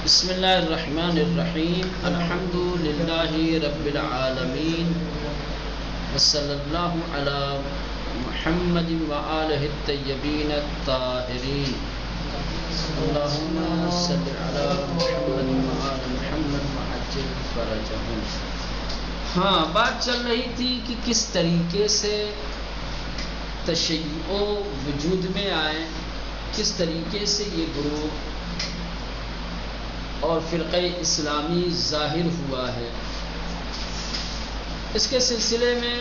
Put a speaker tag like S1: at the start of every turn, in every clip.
S1: بسم اللہ الرحمن الرحیم الحمد للہ رب العالمین وصلی اللہ علی محمد وآلہ الطیبین الطاہرین اللہم صل علی محمد وآل محمد وعجل فرجہم۔ بات چل رہی تھی کہ کس طریقے سے تشیع وجود میں آئے، کس طریقے سے یہ گروہ اور فرقہ اسلامی ظاہر ہوا ہے۔ اس کے سلسلے میں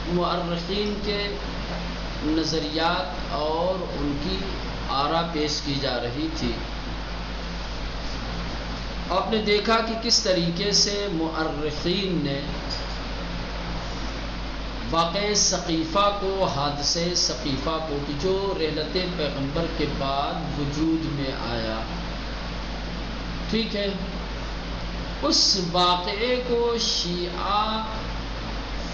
S1: مؤرخین کے نظریات اور ان کی آراء پیش کی جا رہی تھی۔ آپ نے دیکھا کہ کس طریقے سے مؤرخین نے واقعہ سقیفہ کو، حادثہ سقیفہ کو، کہ جو رحلت پیغمبر کے بعد وجود میں آیا، ٹھیک ہے، اس واقعے کو شیعہ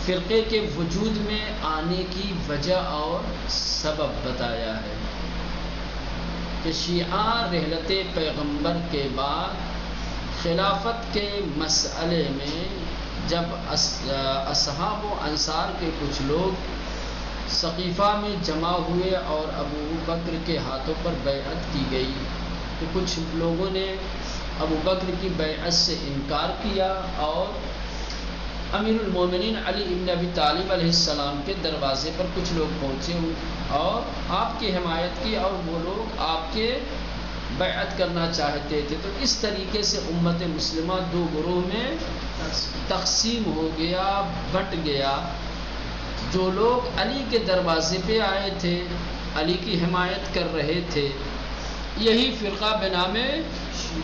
S1: فرقے کے وجود میں آنے کی وجہ اور سبب بتایا ہے کہ شیعہ رحلت پیغمبر کے بعد خلافت کے مسئلے میں جب اصحاب و انصار کے کچھ لوگ سقیفہ میں جمع ہوئے اور ابو بکر کے ہاتھوں پر بیعت کی گئی، تو کچھ لوگوں نے ابو بکر کی بیعت سے انکار کیا اور امیر المومنین علی ابن ابی طالب علیہ السلام کے دروازے پر کچھ لوگ پہنچے اور آپ کی حمایت کی، اور وہ لوگ آپ کے بیعت کرنا چاہتے تھے۔ تو اس طریقے سے امت مسلمہ دو گروہ میں تقسیم ہو گیا، بٹ گیا۔ جو لوگ علی کے دروازے پہ آئے تھے، علی کی حمایت کر رہے تھے، یہی فرقہ بنام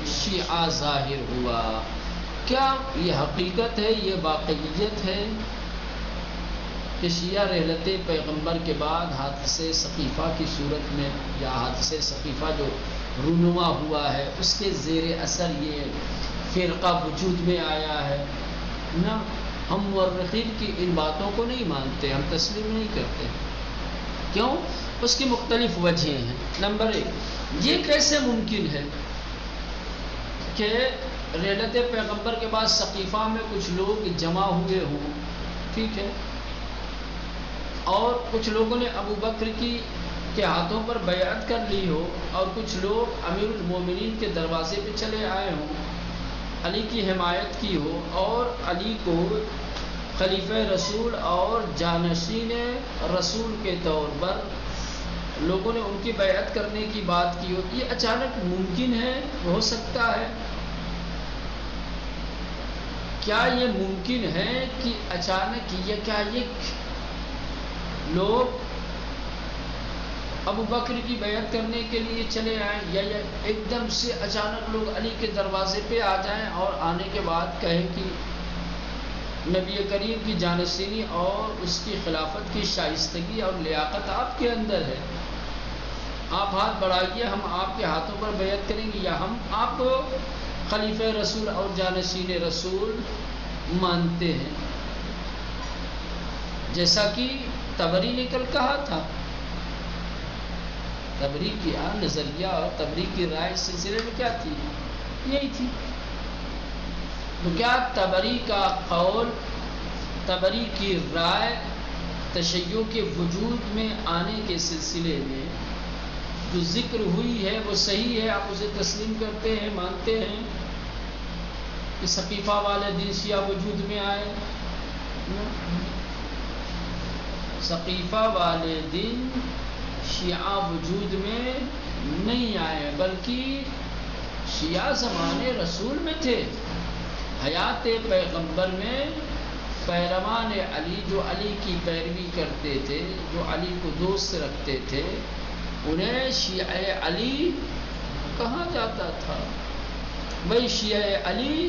S1: شیعہ ظاہر ہوا۔ کیا یہ حقیقت ہے، یہ واقعیت ہے کہ شیعہ رحلت پیغمبر کے بعد حادثہ سقیفہ کی صورت میں، یا حادثہ سقیفہ جو رونما ہوا ہے، اس کے زیر اثر یہ فرقہ وجود میں آیا ہے؟ نہ، ہم مورخین کی ان باتوں کو نہیں مانتے، ہم تسلیم نہیں کرتے۔ کیوں؟ اس کی مختلف وجہیں ہیں۔ نمبر ایک، یہ کیسے ممکن ہے کہ رحلت پیغمبر کے بعد سقیفہ میں کچھ لوگ جمع ہوئے ہوں، ٹھیک ہے، اور کچھ لوگوں نے ابو بکر کے ہاتھوں پر بیعت کر لی ہو، اور کچھ لوگ امیر المومنین کے دروازے پہ چلے آئے ہوں، علی کی حمایت کی ہو، اور علی کو خلیفہ رسول اور جانشین رسول کے طور پر لوگوں نے ان کی بیعت کرنے کی بات کی ہو؟ یہ اچانک ممکن ہے، ہو سکتا ہے؟ کیا یہ ممکن ہے کہ اچانک کیا یہ لوگ ابو بکر کی بیعت کرنے کے لیے چلے آئیں، یا ایک دم سے اچانک لوگ علی کے دروازے پہ آ جائیں اور آنے کے بعد کہیں کہ نبی کریم کی جانشینی اور اس کی خلافت کی شائستگی اور لیاقت آپ کے اندر ہے، آپ ہاتھ بڑھائیے، ہم آپ کے ہاتھوں پر بیعت کریں گے، یا ہم آپ کو خلیفہ رسول اور جانشین رسول مانتے ہیں؟ جیسا کہ طبری نے کل کہا تھا، طبری کی نظریہ اور طبری کی رائے اس سلسلے میں کیا تھی؟ یہی تھی۔ تو کیا طبری کا قول، طبری کی رائے تشیع کے وجود میں آنے کے سلسلے میں جو ذکر ہوئی ہے وہ صحیح ہے؟ آپ اسے تسلیم کرتے ہیں، مانتے ہیں کہ سقیفہ والے دن شیعہ وجود میں آئے؟ سقیفہ والے دن شیعہ وجود میں نہیں آئے، بلکہ شیعہ زمانے رسول میں تھے، حیات پیغمبر میں پیروان علی، جو علی کی پیروی کرتے تھے، جو علی کو دوست رکھتے تھے، انہیں شیعہ علی کہا جاتا تھا۔ بھائی شیعہ علی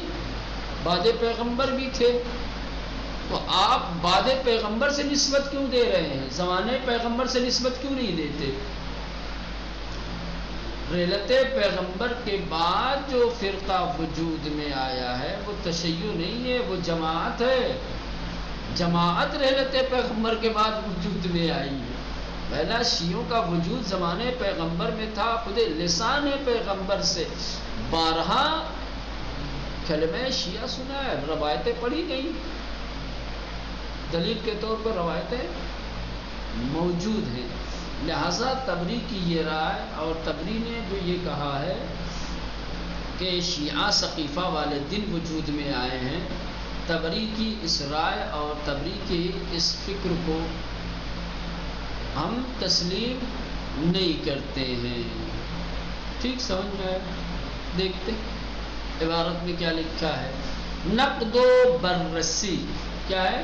S1: بعد پیغمبر بھی تھے، تو آپ بعد پیغمبر سے نسبت کیوں دے رہے ہیں؟ زمانے پیغمبر سے نسبت کیوں نہیں دیتے؟ رحلت پیغمبر کے بعد جو فرقہ وجود میں آیا ہے وہ تشیع نہیں ہے، وہ جماعت ہے۔ جماعت رحلت پیغمبر کے بعد وجود میں آئی ہے۔ پہلا شیعوں کا وجود زمانے پیغمبر میں تھا، خود لسان پیغمبر سے بارہا کلمہ شیعہ سنا ہے، روایتیں پڑھی نہیں، دلیل کے طور پر روایتیں موجود ہیں۔ لہذا تبری کی یہ رائے، اور تبری نے جو یہ کہا ہے کہ شیعہ سقیفہ والے دن وجود میں آئے ہیں، تبری کی اس رائے اور تبری کی اس فکر کو ہم تسلیم نہیں کرتے ہیں۔ ٹھیک سمجھ میں آئے؟ دیکھتے عبارت میں کیا لکھا ہے۔ نقد و بررسی کیا ہے؟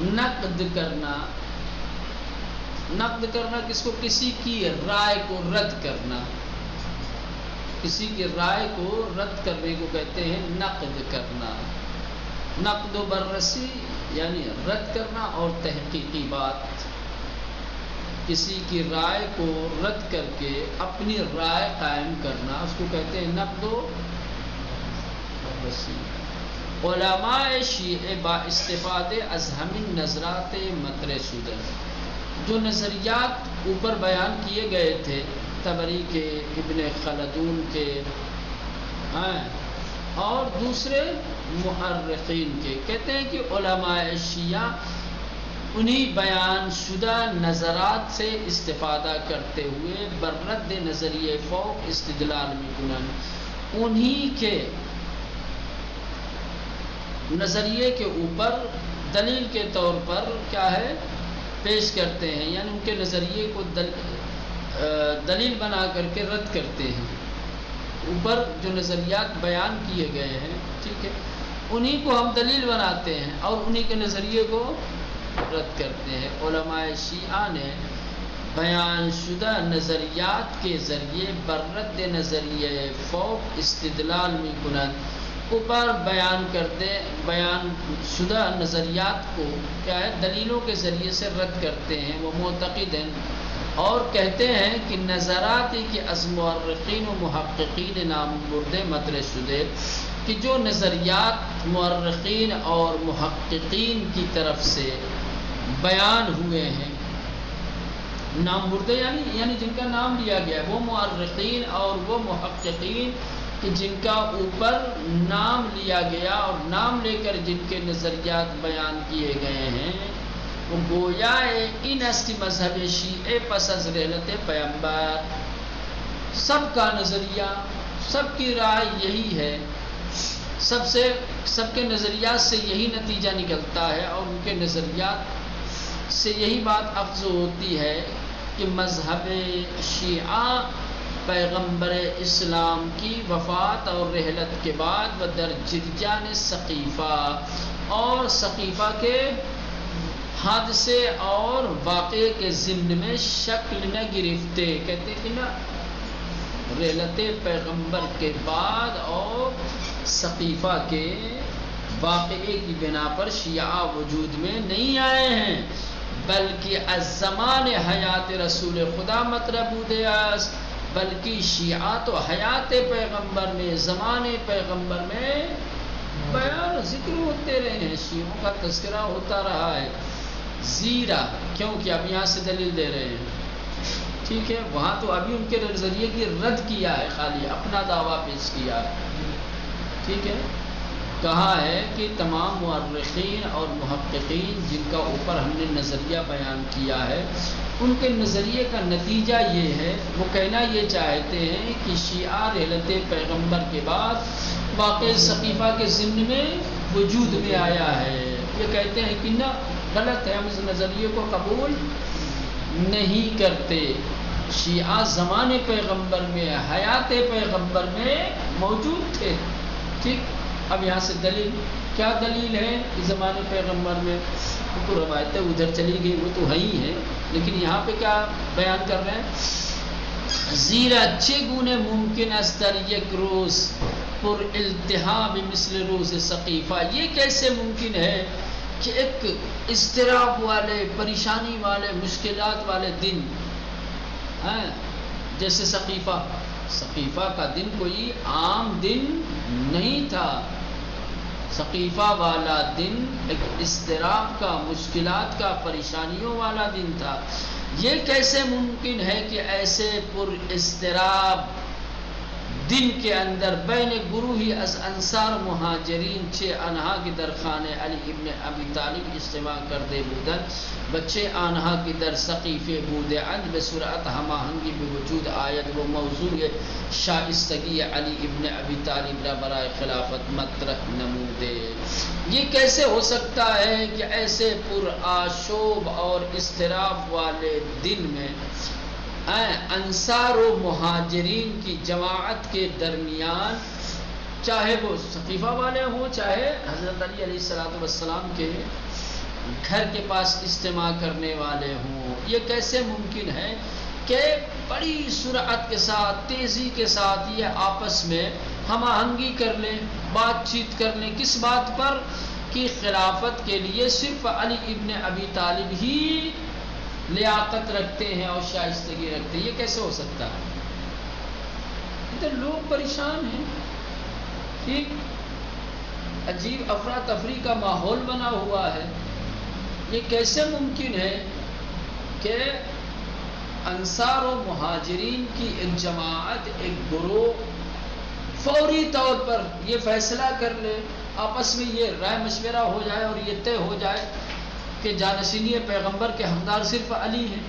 S1: نقد کرنا۔ نقد کرنا کس کو؟ کسی کی رائے کو رد کرنا۔ کسی کی رائے کو رد کرنے کو کہتے ہیں نقد کرنا۔ نقد و بررسی یعنی رد کرنا اور تحقیقی بات، کسی کی رائے کو رد کر کے اپنی رائے قائم کرنا، اس کو کہتے ہیں نقد و بررسی۔ علماء شیعہ با استفادے از ہمیں نظرات مطرح شدہ، جو نظریات اوپر بیان کیے گئے تھے طبری کے، ابن خلدون کے اور دوسرے محرقین کے، کہتے ہیں کہ علماء شیعہ انہی بیان شدہ نظرات سے استفادہ کرتے ہوئے بررد نظریہ فوق استدلال میں کنن، انہی کے نظریے کے اوپر دلیل کے طور پر کیا ہے پیش کرتے ہیں، یعنی ان کے نظریے کو دلیل بنا کر کے رد کرتے ہیں۔ اوپر جو نظریات بیان کیے گئے ہیں، ٹھیک ہے، انہی کو ہم دلیل بناتے ہیں اور انہی کے نظریے کو رد کرتے ہیں۔ علماء شیعہ نے بیان شدہ نظریات کے ذریعے بررد نظریہ فوق استدلال میں کنند، اوپر بیان شدہ نظریات کو کیا ہے دلیلوں کے ذریعے سے رد کرتے ہیں۔ وہ معتقد ہیں اور کہتے ہیں کہ نظرات کے از مورخین و محققین نام برد مطرح شدہ، کہ جو نظریات مورخین اور محققین کی طرف سے بیان ہوئے ہیں، نام بردے یعنی جن کا نام لیا گیا ہے، وہ مورخین اور وہ محققین کہ جن کا اوپر نام لیا گیا اور نام لے کر جن کے نظریات بیان کیے گئے ہیں، وہ گویا ان است مذہب شیعہ پس از رحلت پیغمبر، سب کا نظریہ، سب کی رائے یہی ہے، سب کے نظریات سے یہی نتیجہ نکلتا ہے اور ان کے نظریات سے یہی بات اخذ ہوتی ہے کہ مذہب شیعہ پیغمبر اسلام کی وفات اور رحلت کے بعد و در جریان ثقیفہ اور ثقیفہ کے حادثے اور واقعے کے ضمن میں شکل نہ گرفتے، کہتے ہیں نا رحلت پیغمبر کے بعد اور ثقیفہ کے واقعے کی بنا پر شیعہ وجود میں نہیں آئے ہیں، بلکہ از زمان حیات رسول خدا مطلب بودے است، بلکہ شیعہ تو حیات پیغمبر میں، زمان پیغمبر میں بیان ذکر ہوتے رہے ہیں، شیعوں کا تذکرہ ہوتا رہا ہے، زیرا کیونکہ اب یہاں سے دلیل دے رہے ہیں، ٹھیک ہے، وہاں تو ابھی ان کے نظریے کی رد کیا ہے، خالی اپنا دعویٰ پیش کیا ہے، ٹھیک ہے، کہا ہے کہ تمام مورخین اور محققین جن کا اوپر ہم نے نظریہ بیان کیا ہے، ان کے نظریے کا نتیجہ یہ ہے، وہ کہنا یہ چاہتے ہیں کہ شیعہ رحلت پیغمبر کے بعد واقع ثقیفہ کے ضمن میں وجود میں آیا ہے، یہ کہتے ہیں کہ نہ غلط ہے، ہم اس نظریے کو قبول نہیں کرتے، شیعہ زمان پیغمبر میں، حیات پیغمبر میں موجود تھے، ٹھیک۔ اب یہاں سے دلیل کیا دلیل ہے کہ زمان پیغمبر میں، تو روایتیں ادھر چلی گئی وہ تو ہے ہی ہے، لیکن یہاں پہ کیا بیان کر رہے ہیں، زیرا چگونه ممکن است در یک روز پر التهاب مثل روز ثقیفہ، یہ کیسے ممکن ہے کہ ایک اضطراب والے، پریشانی والے، مشکلات والے دن جیسے ثقیفہ کا دن کوئی عام دن نہیں تھا، ثقیفہ والا دن ایک اضطراب کا، مشکلات کا، پریشانیوں والا دن تھا، یہ کیسے ممکن ہے کہ ایسے پر اضطراب دن کے اندر بین گروہی از انصار مہاجرین چے آنہا کی در خانہ علی ابن ابی طالب اجتماع کردے بودن بچے آنہا کی در سقیفے بودے اند بسرعت ہماہنگی بوجود آیت و موضوع شائستگی علی ابن ابی طالب را برائے خلافت مطرح نمودے۔ یہ کیسے ہو سکتا ہے کہ ایسے پر آشوب اور اضطراب والے دن میں انصار و مہاجرین کی جماعت کے درمیان، چاہے وہ ثقیفہ والے ہوں چاہے حضرت علی علیہ السلام کے گھر کے پاس اجتماع کرنے والے ہوں، یہ کیسے ممکن ہے کہ بڑی سرعت کے ساتھ تیزی کے ساتھ یہ آپس میں ہم آہنگی کر لیں، بات چیت کر لیں، کس بات پر کہ خلافت کے لیے صرف علی ابن ابی طالب ہی لیاقت رکھتے ہیں اور شائستگی رکھتے ہیں۔ یہ کیسے ہو سکتا ہے؟ ادھر لوگ پریشان ہیں، ٹھیک، عجیب افراتفری کا ماحول بنا ہوا ہے۔ یہ کیسے ممکن ہے کہ انصار و مہاجرین کی ایک جماعت، ایک گروہ فوری طور پر یہ فیصلہ کر لے، آپس میں یہ رائے مشورہ ہو جائے اور یہ طے ہو جائے کہ جانشینی پیغمبر کے حقدار صرف علی ہیں۔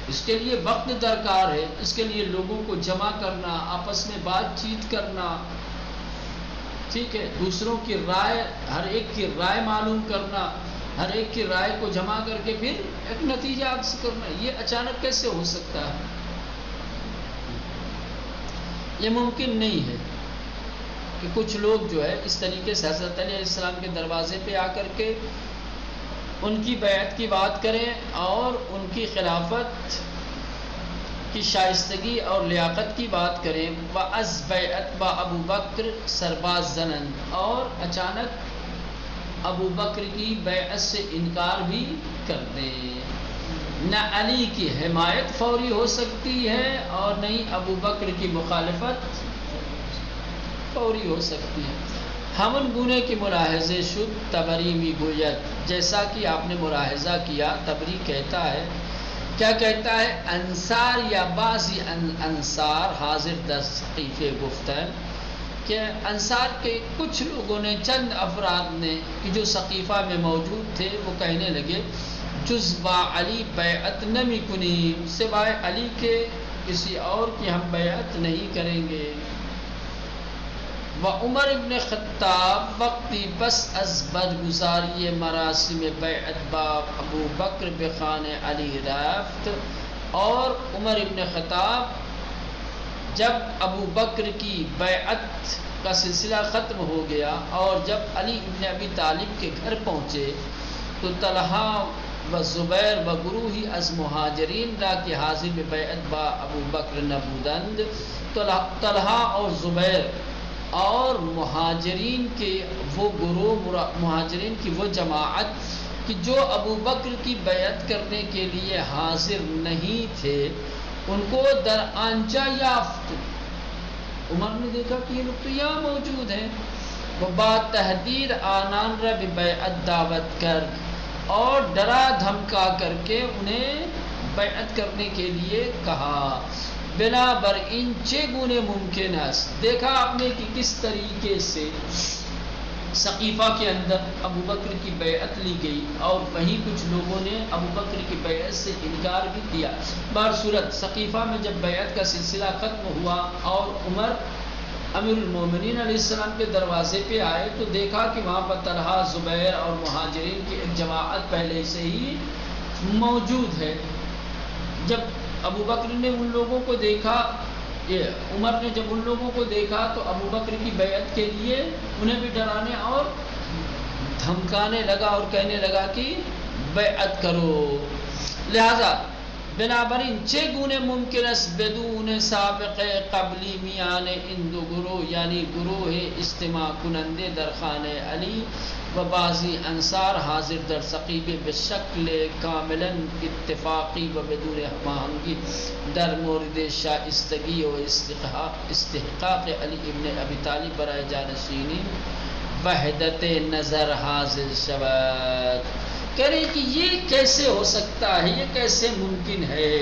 S1: اس کے لیے وقت درکار ہے، اس کے لیے لوگوں کو جمع کرنا، آپس میں بات چیت کرنا، ٹھیک ہے، دوسروں کی رائے، ہر ایک کی رائے معلوم کرنا، ہر ایک کی رائے کو جمع کر کے پھر ایک نتیجہ عکس کرنا۔ یہ اچانک کیسے ہو سکتا ہے؟ یہ ممکن نہیں ہے کہ کچھ لوگ جو ہے اس طریقے سے حضرت علیہ السلام کے دروازے پہ آ کر کے ان کی بیعت کی بات کریں اور ان کی خلافت کی شائستگی اور لیاقت کی بات کریں۔ وَأَزْ بَيْعَتْ با ابو بکر سرباز زنن، اور اچانک ابو بکر کی بیعت سے انکار بھی کر دیں۔ نہ علی کی حمایت فوری ہو سکتی ہے اور نہ ہی ابو بکر کی مخالفت فوری ہو سکتی ہے۔ ہمن گونے کی ملاحظے شد تبری می گوید، جیسا کہ آپ نے ملاحظہ کیا، تبری کہتا ہے، کیا کہتا ہے؟ انصار یا بعضی انصار حاضر در سقیفے گفتن، کہ انصار کے کچھ لوگوں نے، چند افراد نے کہ جو سقیفہ میں موجود تھے، وہ کہنے لگے جز با علی بیعت نمی کنی، سوائے علی کے کسی اور کی ہم بیعت نہیں کریں گے۔ و عمر ابن خطاب وقتی پس از بدگزاری مراسم بیعت با ابو بکر بخان علی رفت، اور عمر ابن خطاب جب ابو بکر کی بیعت کا سلسلہ ختم ہو گیا اور جب علی ابن ابی طالب کے گھر پہنچے تو طلحہ و زبیر و گروہی از مہاجرین را کی حاضر بیعت با ابو بکر نبودند، طلحہ اور زبیر اور مہاجرین کے وہ گروہ، مہاجرین کی وہ جماعت کہ جو ابو بکر کی بیعت کرنے کے لیے حاضر نہیں تھے، ان کو در آنچہ یافت۔ عمر نے دیکھا کہ یہ لوگ تو یہاں موجود ہیں، وہ بات تحدید آنان را بیعت دعوت کر، اور ڈرا دھمکا کر کے انہیں بیعت کرنے کے لیے کہا۔ بنا بر ان چگونے ممکن ہے، دیکھا آپ نے کہ کس طریقے سے سقیفہ کے اندر ابو بکر کی بیعت لی گئی اور وہیں کچھ لوگوں نے ابو بکر کی بیعت سے انکار بھی کیا۔ بہرصورت سقیفہ میں جب بیعت کا سلسلہ ختم ہوا اور عمر امیر المومنین علیہ السلام کے دروازے پہ آئے تو دیکھا کہ وہاں پر طلحہ، زبیر اور مہاجرین کی ایک جماعت پہلے سے ہی موجود ہے۔ جب ابو بکر نے ان لوگوں کو دیکھا، عمر نے جب ان لوگوں کو دیکھا تو ابو بکر کی بیعت کے لیے انہیں بھی ڈرانے اور دھمکانے لگا اور کہنے لگا کہ بیعت کرو۔ لہذا بنابراین چگونے ممکن است بدون سابق قبلی میان ان دو گروہ، یعنی گروہ اجتماع کنندے در خانہ علی و بعضی انصار حاضر در سقیفے بشکل کاملا اتفاقی و بدون ہماہنگی در مورد شائستگی و استحقاق علی ابن ابی طالب برائے جانشینی وحدت نظر حاصل شود۔ کہہ رہے ہیں کہ یہ کیسے ہو سکتا ہے، یہ کیسے ممکن ہے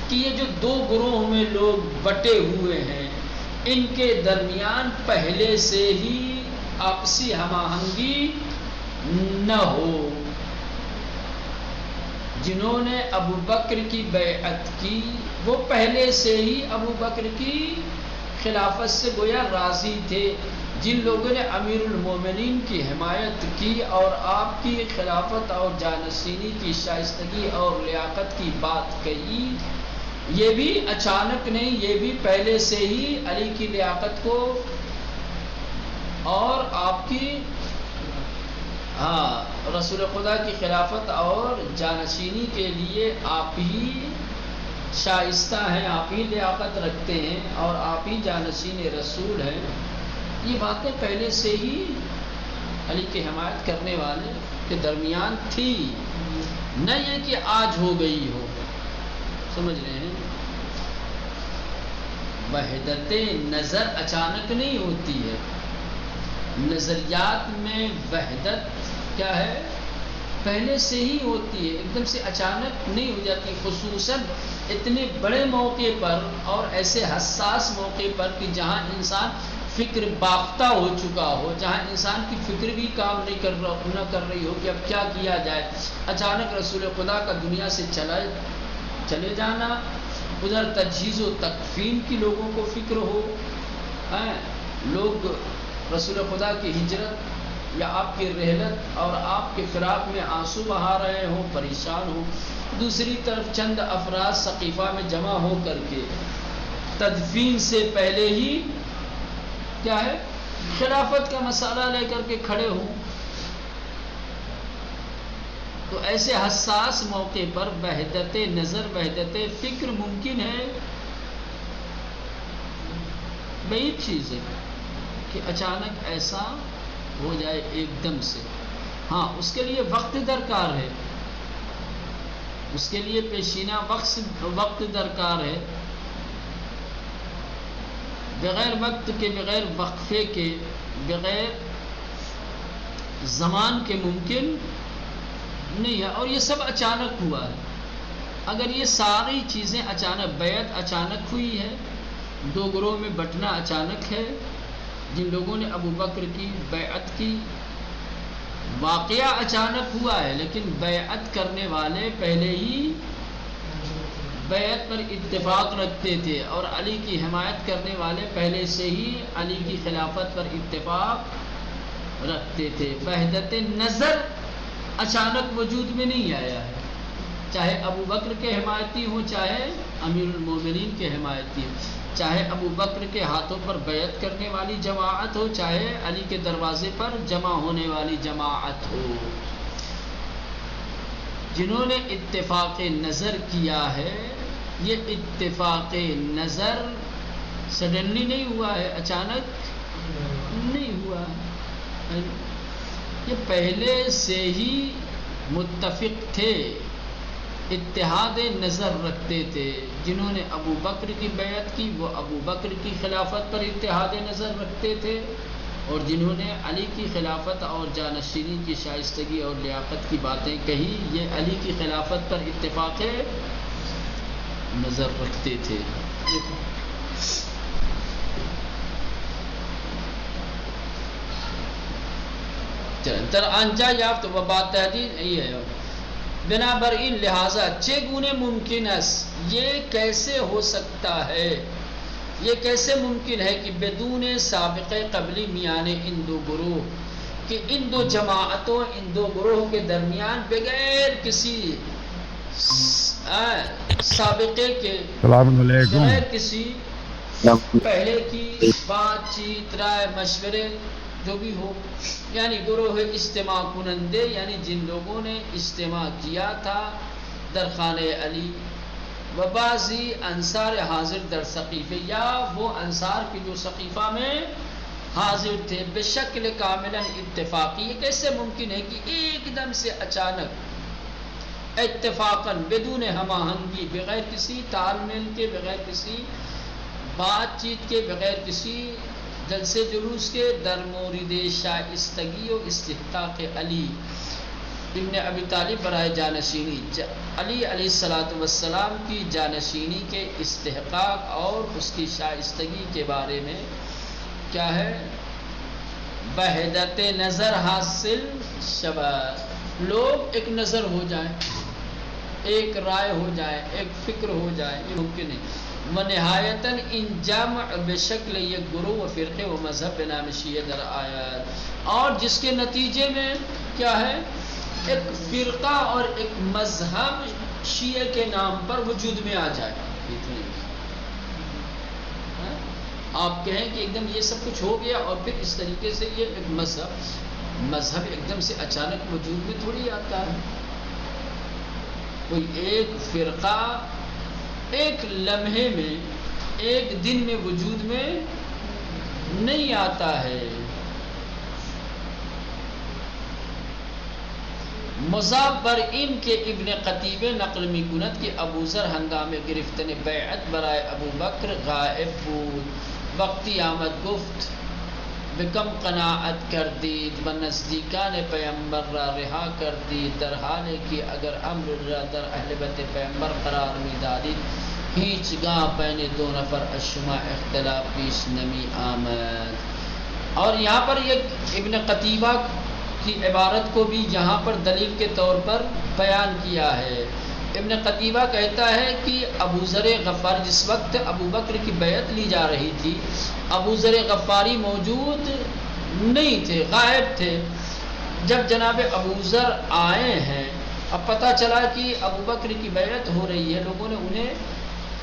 S1: کہ یہ جو دو گروہ میں لوگ بٹے ہوئے ہیں، ان کے درمیان پہلے سے ہی آپسی ہم آہنگی نہ ہو. جنہوں نے ابو بکر کی بیعت کی وہ پہلے سے ہی ابو بکر کی خلافت سے گویا راضی تھے. جن لوگوں نے امیر المومنین کی حمایت کی اور آپ کی خلافت اور جانشینی کی شائستگی اور لیاقت کی بات کہی، یہ بھی اچانک نہیں، یہ بھی پہلے سے ہی علی کی لیاقت کو اور آپ کی رسول خدا کی خلافت اور جانشینی کے لیے آپ ہی شائستہ ہیں، آپ ہی لیاقت رکھتے ہیں اور آپ ہی جانشین رسول ہیں. یہ باتیں پہلے سے ہی علی کی حمایت کرنے والے کے درمیان تھی، نہ یہ کہ آج ہو گئی ہو. سمجھ رہے ہیں؟ وحدت نظر اچانک نہیں ہوتی ہے. نظریات میں وحدت کیا ہے؟ پہلے سے ہی ہوتی ہے، ایک دم سے اچانک نہیں ہو جاتی. خصوصاً اتنے بڑے موقع پر اور ایسے حساس موقع پر کہ جہاں انسان فکر باختہ ہو چکا ہو، جہاں انسان کی فکر بھی کام نہیں کر رہی ہو کہ اب کیا کیا جائے. اچانک رسول خدا کا دنیا سے چلے جانا، ادھر تجہیز و تکفین کی لوگوں کو فکر ہو، لوگ رسول خدا کی ہجرت یا آپ کی رحلت اور آپ کے فراق میں آنسو بہا رہے ہوں، پریشان ہوں. دوسری طرف چند افراد سقیفہ میں جمع ہو کر کے تدفین سے پہلے ہی کیا ہے خلافت کا مسئلہ لے کر کے کھڑے ہوں. تو ایسے حساس موقع پر وحدت نظر، وحدت فکر ممکن ہے. بعید چیز ہے کہ اچانک ایسا ہو جائے ایک دم سے. ہاں، اس کے لیے وقت درکار ہے، اس کے لیے پیشینہ وقت درکار ہے. بغیر وقت کے، بغیر وقفے کے، بغیر زمان کے ممکن نہیں ہے. اور یہ سب اچانک ہوا ہے. اگر یہ ساری چیزیں اچانک، بیعت اچانک ہوئی ہے، دو گروہ میں بٹنا اچانک ہے، جن لوگوں نے ابو بکر کی بیعت کی، واقعہ اچانک ہوا ہے، لیکن بیعت کرنے والے پہلے ہی بیعت پر اتفاق رکھتے تھے اور علی کی حمایت کرنے والے پہلے سے ہی علی کی خلافت پر اتفاق رکھتے تھے. وحدت نظر اچانک وجود میں نہیں آیا ہے، چاہے ابو بکر کے حمایتی ہوں، چاہے امیر المومنین کے حمایتی ہوں، چاہے ابو بکر کے ہاتھوں پر بیعت کرنے والی جماعت ہو، چاہے علی کے دروازے پر جمع ہونے والی جماعت ہو. جنہوں نے اتفاق نظر کیا ہے، یہ اتفاق نظر سڈنلی نہیں ہوا ہے، اچانک نہیں ہوا ہے. یہ پہلے سے ہی متفق تھے، اتحاد نظر رکھتے تھے. جنہوں نے ابو بکر کی بیعت کی وہ ابو بکر کی خلافت پر اتحاد نظر رکھتے تھے، اور جنہوں نے علی کی خلافت اور جانشینی کی شائستگی اور لیاقت کی باتیں کہی، یہ علی کی خلافت پر اتفاق نظر رکھتے تھے. در انجا یافت و بات تحدید یہ ہے. بنابر این لہذا چگونے ممکن است، یہ کیسے ہو سکتا ہے، یہ کیسے ممکن ہے کہ بدون سابق قبلی میان ان دو گروہ، کہ ان دو جماعتوں، ان دو گروہ کے درمیان بغیر کسی سابقے کے، بغیر کسی پہلے کی بات چیت، رائے مشورے جو بھی ہو، یعنی گروہ اجتماع کنندے، یعنی جن لوگوں نے اجتماع کیا تھا درخانہ علی، و بعضی انصار حاضر در سقیفہ، یا وہ انصار کی جو سقیفہ میں حاضر تھے، بشکل کاملا اتفاقی. یہ کیسے ممکن ہے کہ ایک دم سے اچانک اتفاقاً بدون ہم آہنگی، بغیر کسی تال میل کے، بغیر کسی بات چیت کے، بغیر کسی جلسے جلوس کے، در مورد شائستگی و استحقاق علی، ابن ابی طالب برائے جانشینی علی علیہ السلام کی جانشینی کے استحقاق اور اس کی شائستگی کے بارے میں کیا ہے؟ وحدت نظر حاصل شود، لوگ ایک نظر ہو جائیں، ایک رائے ہو جائے، ایک فکر ہو جائے، یہ ممکن ہے۔ ونہایتاً ان جمع بشکل یک گروہ و فرقے و مذہب بنام شیعہ در آیات، اور جس کے نتیجے میں کیا ہے؟ ایک فرقہ اور ایک مذہب شیعہ کے نام پر وجود میں آ جائے۔ آپ کہیں کہ ایک دم یہ سب کچھ ہو گیا اور پھر اس طریقے سے یہ ایک مذہب ایک دم سے اچانک وجود میں تھوڑی آتا ہے۔ کوئی ایک فرقہ ایک لمحے میں، ایک دن میں وجود میں نہیں آتا ہے۔ مضاف بر ان کے ابن قتیبہ نقل می کند کہ ابو ذر ہنگام گرفتن بیعت برائے ابو بکر غائب بود، وقتی آمد گفت بکم قناعت کردید و نزدیکان پیمبر را رہا کردید، در حال کہ اگر امر را در اہل بیت پیمبر قرار می دادید ہیچ گاہ بین دو نفر اشما اختلاف پیش نمی آمد۔ اور یہاں پر یہ ابن قتیبہ کی عبارت کو بھی یہاں پر دلیل کے طور پر بیان کیا ہے۔ ابن قتیبہ کہتا ہے کہ ابو ذر غفار جس وقت ابو بکر کی بیعت لی جا رہی تھی، ابو ذر غفاری موجود نہیں تھے، غائب تھے۔ جب جناب ابو ذر آئے ہیں، اب پتہ چلا کہ ابو بکر کی بیعت ہو رہی ہے، لوگوں نے انہیں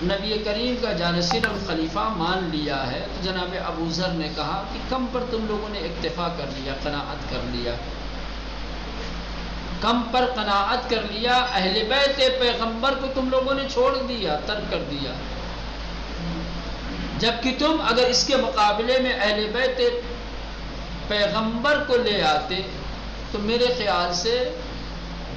S1: نبی کریم کا جانشین اور خلیفہ مان لیا ہے، تو جناب ابو ذر نے کہا کہ کم پر تم لوگوں نے اکتفا کر لیا، قناعت کر لیا، کم پر قناعت کر لیا، اہل بیت پیغمبر کو تم لوگوں نے چھوڑ دیا، ترک کر دیا، جبکہ تم اگر اس کے مقابلے میں اہل بیت پیغمبر کو لے آتے تو میرے خیال سے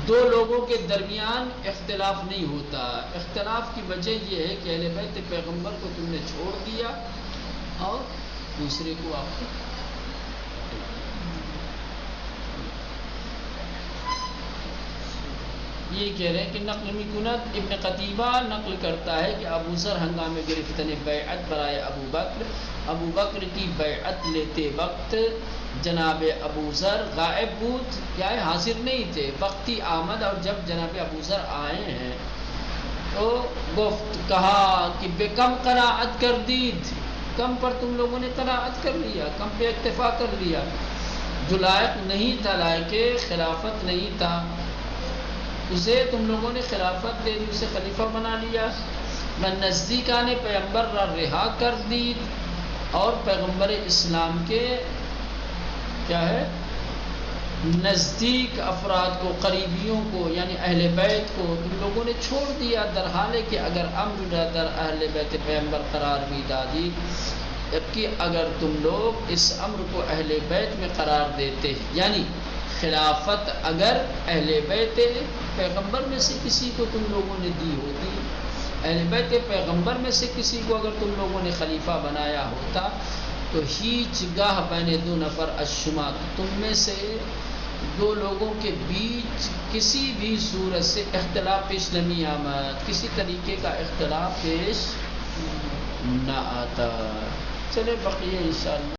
S1: دو لوگوں کے درمیان اختلاف نہیں ہوتا۔ اختلاف کی وجہ یہ ہے کہ اہل بیت پیغمبر کو تم نے چھوڑ دیا اور دوسرے کو آپ کو یہ کہہ رہے ہیں کہ نقل می کند ابن قتیبہ نقل کرتا ہے کہ ابو ذر ہنگام گرفتن بیعت برائے ابو بکر کی بیعت لیتے وقت جناب ابو ذر غائب بود، کیا ہے حاضر نہیں تھے، وقتی آمد، اور جب جناب ابو ذر آئے ہیں تو گفت کہا کہ بے کم قناعت کر دید، کم پر تم لوگوں نے قناعت کر لیا، کم پہ اکتفا کر لیا، جو لائق نہیں تھا، لائق خلافت نہیں تھا، اسے تم لوگوں نے خلافت دے دی، اسے خلیفہ بنا لیا۔ میں نزدیکان پیغمبر را رہا کر دید، اور پیغمبر اسلام کے کیا ہے نزدیک افراد کو، قریبیوں کو، یعنی اہل بیت کو تم لوگوں نے چھوڑ دیا، در حال کہ اگر امر در اہل بیت پیغمبر قرار بھی دادی، جبکہ اگر تم لوگ اس امر کو اہل بیت میں قرار دیتے، یعنی خلافت اگر اہل بیت پیغمبر میں سے کسی کو تم لوگوں نے دی ہوتی، اہل بیت پیغمبر میں سے کسی کو اگر تم لوگوں نے خلیفہ بنایا ہوتا تو ہیچ گاہ بین دو نفر اشما، تم میں سے دو لوگوں کے بیچ کسی بھی صورت سے اختلاف پیش نہیں آمد، کسی طریقے کا اختلاف پیش نہ آتا۔ چلے بقیہ انشاءاللہ